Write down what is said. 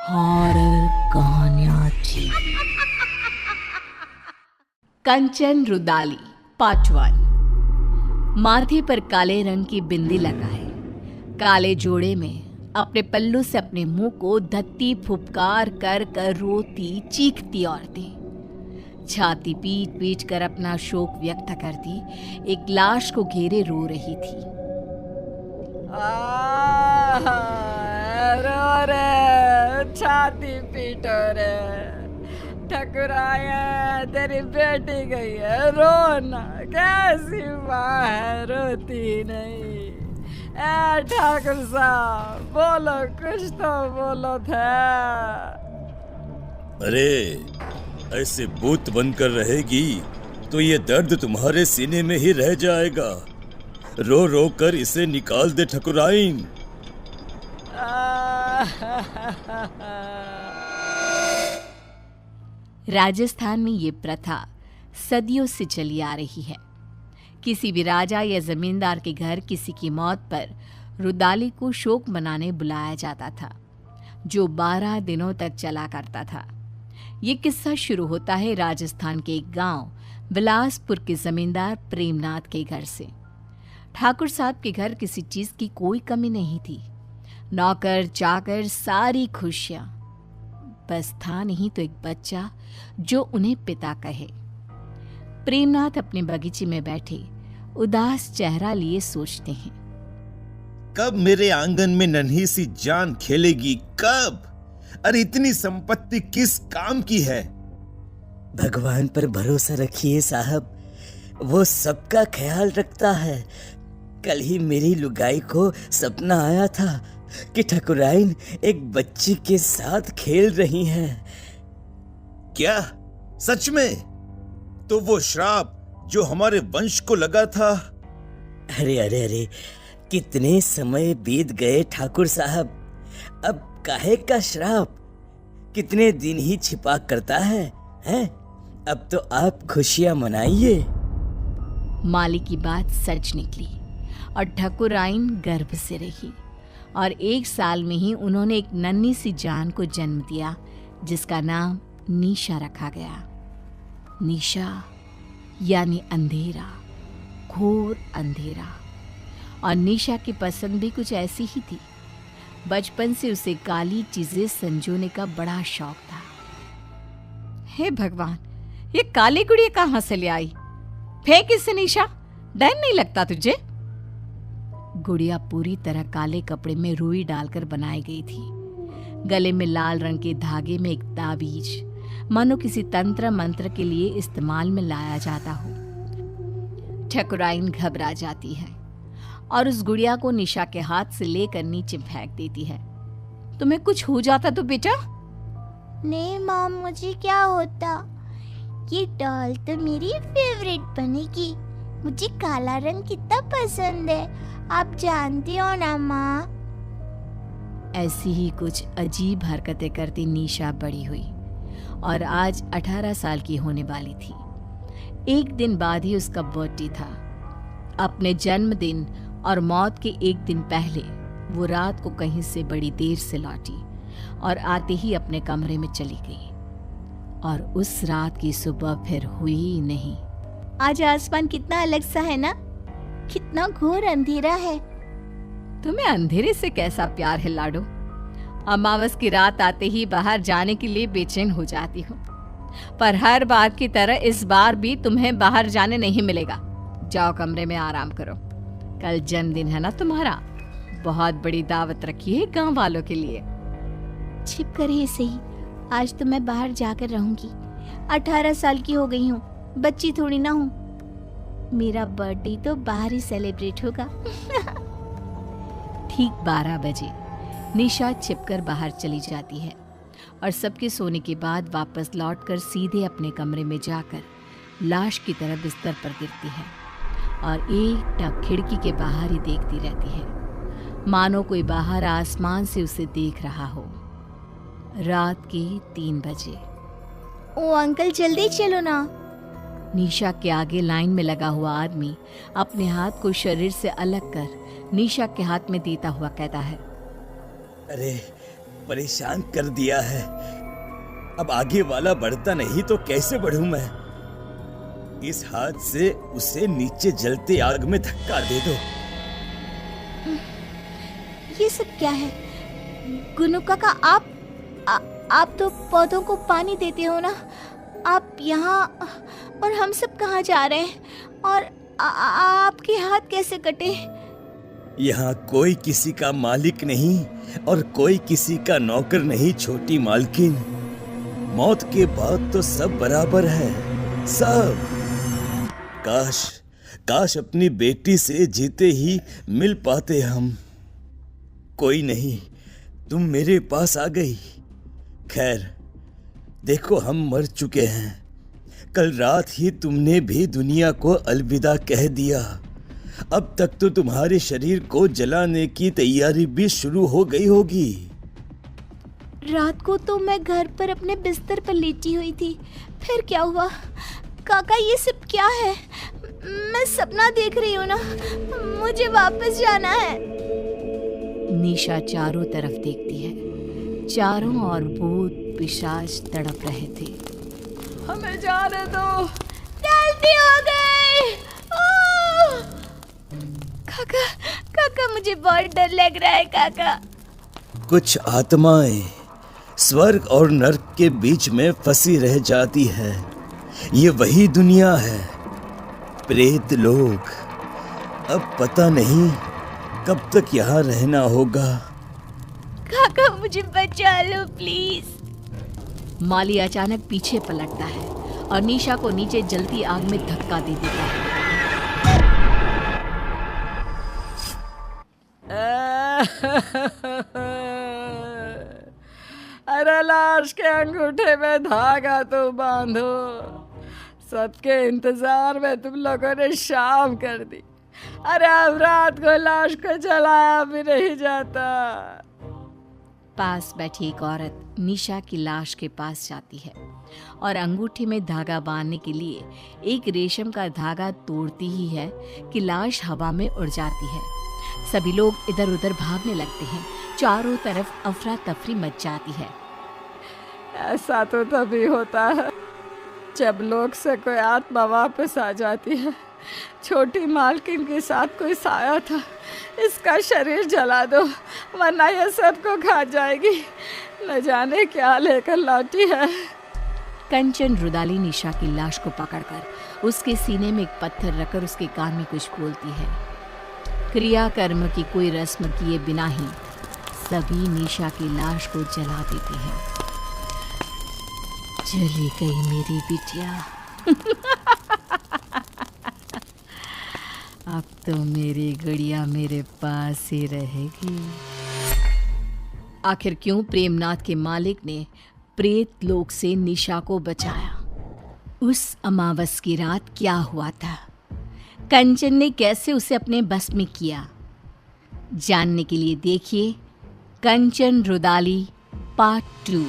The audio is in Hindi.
हॉरर कहानियां थी। कंचन रुदाली पार्ट 1। माथे पर काले रंग की बिंदी लगाए, काले जोड़े में अपने पल्लू से अपने मुंह को धत्ती फुफकार कर कर रोती चीखती औरतें छाती पीट पीट कर अपना शोक व्यक्त करती एक लाश को घेरे रो रही थी। रो रे, छाती पीटो रे, ठकुराया तेरी बेटी गई है, रोना कैसी माँ है रोती नहीं। ए ठाकुर साहब बोलो, कुछ तो बोलो था। अरे ऐसे बूथ बनकर रहेगी तो ये दर्द तुम्हारे सीने में ही रह जाएगा। रो रो कर इसे निकाल दे ठकुराइन। राजस्थान में ये प्रथा सदियों से चली आ रही है। किसी भी राजा या जमींदार के घर किसी की मौत पर रुदाली को शोक मनाने बुलाया जाता था, जो 12 दिनों तक चला करता था। ये किस्सा शुरू होता है राजस्थान के एक गांव बिलासपुर के जमींदार प्रेमनाथ के घर से। ठाकुर साहब के घर किसी चीज की कोई कमी नहीं थी। नौकर चाकर सारी खुशियां, बस था नहीं तो एक बच्चा जो उन्हें पिता कहे। प्रेमनाथ अपने बगीचे में बैठे उदास चेहरा लिए सोचते हैं, कब मेरे आंगन में नन्ही सी जान खेलेगी, कब? अरे इतनी संपत्ति किस काम की है? भगवान पर भरोसा रखिए साहब, वो सबका ख्याल रखता है। कल ही मेरी लुगाई को सपना आया था कि ठकुराइन एक बच्ची के साथ खेल रही हैं। क्या सच में? तो वो श्राप जो हमारे वंश को लगा था। अरे अरे अरे, कितने समय बीत गए ठाकुर साहब, अब काहे का श्राप? कितने दिन ही छिपा करता है, हैं? अब तो आप खुशियां मनाइए। माली की बात सच निकली और ठकुराइन गर्भ से रही और 1 साल में ही उन्होंने एक नन्ही सी जान को जन्म दिया, जिसका नाम निशा रखा गया। निशा यानी अंधेरा, घोर अंधेरा। और निशा की पसंद भी कुछ ऐसी ही थी। बचपन से उसे काली चीजें संजोने का बड़ा शौक था। हे भगवान, ये काली गुड़िया कहाँ से ले आई? फेंक इसे निशा, डर नहीं लगता तुझे? गुड़िया पूरी तरह काले कपड़े में रुई डालकर बनाई गई थी। गले में लाल रंग के धागे में एक ताबीज, मानो किसी तंत्र मंत्र के लिए इस्तेमाल में लाया जाता हो। ठकुराइन घबरा जाती है और उस गुड़िया को निशा के हाथ से लेकर नीचे फेंक देती है। तुम्हें कुछ हो जाता तो बेटा? नहीं माँ, मुझे क्या होता? ये डॉल तो मेरी फेवरेट बनेगी। मुझे काला रंग कितना पसंद है, आप जानती हो ना माँ। ऐसी ही कुछ अजीब हरकतें करती निशा बड़ी हुई और आज 18 साल की होने वाली थी। एक दिन बाद ही उसका बर्थडे था। अपने जन्मदिन और मौत के 1 दिन पहले वो रात को कहीं से बड़ी देर से लौटी और आते ही अपने कमरे में चली गई। और उस रात की सुबह फिर हुई ही नहीं। आज आसमान कितना अलग सा है ना, कितना घोर अंधेरा है। तुम्हें अंधेरे से कैसा प्यार है लाडो? अमावस की रात आते ही बाहर जाने के लिए बेचैन हो जाती हूँ, पर हर बार की तरह इस बार भी तुम्हें बाहर जाने नहीं मिलेगा। जाओ कमरे में आराम करो। कल जन्मदिन है ना तुम्हारा, बहुत बड़ी दावत रखी है गांव वालों के लिए। छिप कर ही सही, आज तो मैं बाहर जाकर रहूंगी। 18 साल की हो गई हूँ, बच्ची थोड़ी ना हूँ। मेरा बर्थडे तो बाहर ही सेलिब्रेट होगा। ठीक 12 बजे निशा छिपकर बाहर चली जाती है और सबके सोने के बाद वापस लौटकर सीधे अपने कमरे में जाकर लाश की तरह बिस्तर पर गिरती है और एकटक खिड़की के बाहर ही देखती रहती है, मानो कोई बाहर आसमान से उसे देख रहा हो। रात के 3 बजे। ओ अंकल, जल्दी चलो ना। निशा के आगे लाइन में लगा हुआ आदमी अपने हाथ को शरीर से अलग कर निशा के हाथ में देता हुआ कहता है, अरे परेशान कर दिया है। अब आगे वाला बढ़ता नहीं तो कैसे बढ़ूं मैं? इस हाथ से उसे नीचे जलते आग में धक्का दे दो। ये सब क्या है? गुनु काका, आप तो पौधों को पानी देते हो ना? आप यहाँ और हम सब कहाँ जा रहे हैं? और आपके हाथ कैसे कटे? यहाँ कोई किसी का मालिक नहीं और कोई किसी का नौकर नहीं छोटी मालकिन। मौत के बाद तो सब बराबर है, सब। काश अपनी बेटी से जीते ही मिल पाते हम। कोई नहीं, तुम मेरे पास आ गई। खैर, देखो हम मर चुके हैं। कल रात ही तुमने भी दुनिया को अलविदा कह दिया। अब तक तो तुम्हारे शरीर को जलाने की तैयारी भी शुरू हो गई होगी। रात को तो मैं घर पर अपने बिस्तर पर लेटी हुई थी। फिर क्या हुआ? काका, ये सब क्या है? मैं सपना देख रही हूँ ना? मुझे वापस जाना है। निशा चारों तरफ देखती है। चारों ओर भूत पिशाच तड़प रहे थे। हमें जाने दो। गलती हो गई। काका, मुझे बहुत डर लग रहा है काका। कुछ आत्माएं स्वर्ग और नरक के बीच में फंसी रह जाती है। ये वही दुनिया है, प्रेत लोग। अब पता नहीं कब तक यहाँ रहना होगा। काका, मुझे बचा लो प्लीज। माली अचानक पीछे पलटता है और निशा को नीचे जलती आग में धक्का दे देता है। अरे लाश के अंगूठे में धागा तो बांधो। सबके इंतजार में तुम लोगों ने शाम कर दी। अरे अब रात को लाश को जलाया भी नहीं जाता। पास बैठी एक औरत निशा की लाश के पास जाती है और अंगूठे में धागा बांधने के लिए एक रेशम का धागा तोड़ती ही है कि लाश हवा में उड़ जाती है। सभी लोग इधर उधर भागने लगते हैं। चारों तरफ अफरा तफरी मच जाती है। ऐसा तो तभी होता है जब लोग से कोई आत्मा वापस आ जाती है। छोटी मालकिन के साथ कोई साया था। इसका शरीर जला दो वरना ये सबको खा जाएगी। न जाने क्या लेकर लौटी है। कंचन रुदाली निशा की लाश को पकड़कर उसके सीने में एक पत्थर रखकर उसके कान में कुछ बोलती है। क्रिया कर्म की कोई रस्म किए बिना ही सभी निशा की लाश को जला देते हैं। चली गई मेरी बिटिया। अब तो मेरी गुड़िया मेरे पास ही रहेगी। आखिर क्यों प्रेमनाथ के मालिक ने प्रेत लोक से निशा को बचाया? उस अमावस की रात क्या हुआ था? कंचन ने कैसे उसे अपने बस में किया? जानने के लिए देखिए कंचन रुदाली पार्ट 2।